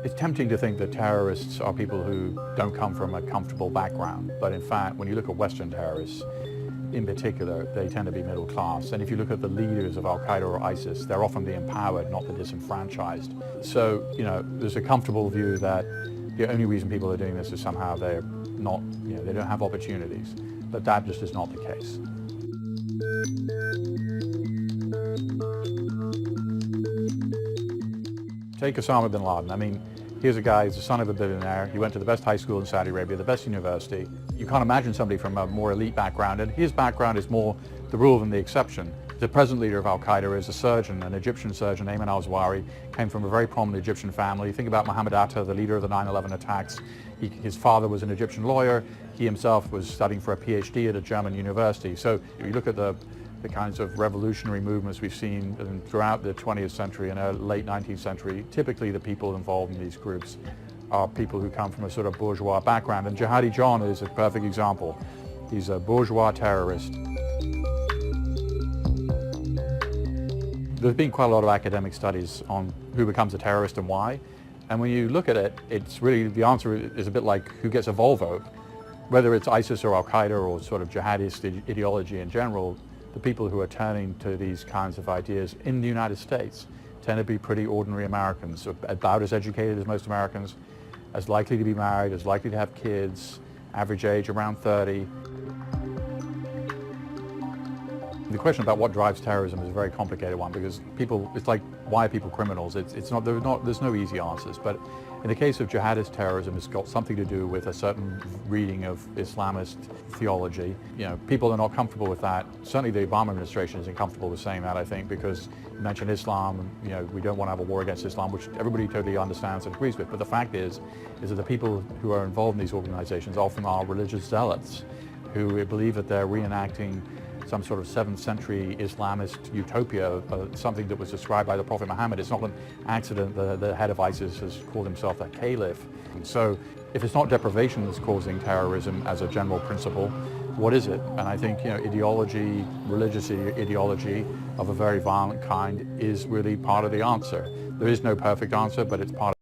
It's tempting to think that terrorists are people who don't come from a comfortable background, but in fact, when you look at Western terrorists, in particular, they tend to be middle class. And if you look at the leaders of Al-Qaeda or ISIS, they're often the empowered, not the disenfranchised. So, there's a comfortable view that the only reason people are doing this is somehow they're not, they don't have opportunities. But that just is not the case. Take Osama bin Laden. I mean, here's a guy who's the son of a billionaire. He went to the best high school in Saudi Arabia, the best university. You can't imagine somebody from a more elite background, and his background is more the rule than the exception. The present leader of Al-Qaeda is a surgeon, an Egyptian surgeon, Ayman al-Zawahiri, came from a very prominent Egyptian family. Think about Mohammed Atta, the leader of the 9/11 attacks. His father was an Egyptian lawyer. He himself was studying for a PhD at a German university. So if you look at the kinds of revolutionary movements we've seen throughout the 20th century and late 19th century, typically the people involved in these groups are people who come from a sort of bourgeois background. And Jihadi John is a perfect example. He's a bourgeois terrorist. There's been quite a lot of academic studies on who becomes a terrorist and why. And when you look at it, it's really, the answer is a bit like who gets a Volvo. Whether it's ISIS or Al-Qaeda or sort of jihadist ideology in general, the people who are turning to these kinds of ideas in the United States tend to be pretty ordinary Americans, about as educated as most Americans, as likely to be married, as likely to have kids, average age around 30. The question about what drives terrorism is a very complicated one because it's like, why are people criminals? There's no easy answers. But in the case of jihadist terrorism, it's got something to do with a certain reading of Islamist theology. People are not comfortable with that. Certainly the Obama administration isn't comfortable with saying that, I think, because you mentioned Islam, and, we don't want to have a war against Islam, which everybody totally understands and agrees with. But the fact is that the people who are involved in these organizations often are religious zealots who believe that they're reenacting some sort of 7th century Islamist utopia, something that was described by the Prophet Muhammad. It's not an accident the head of ISIS has called himself a caliph. And so if it's not deprivation that's causing terrorism as a general principle, what is it? And I think ideology, religious ideology of a very violent kind is really part of the answer. There is no perfect answer, but it's part of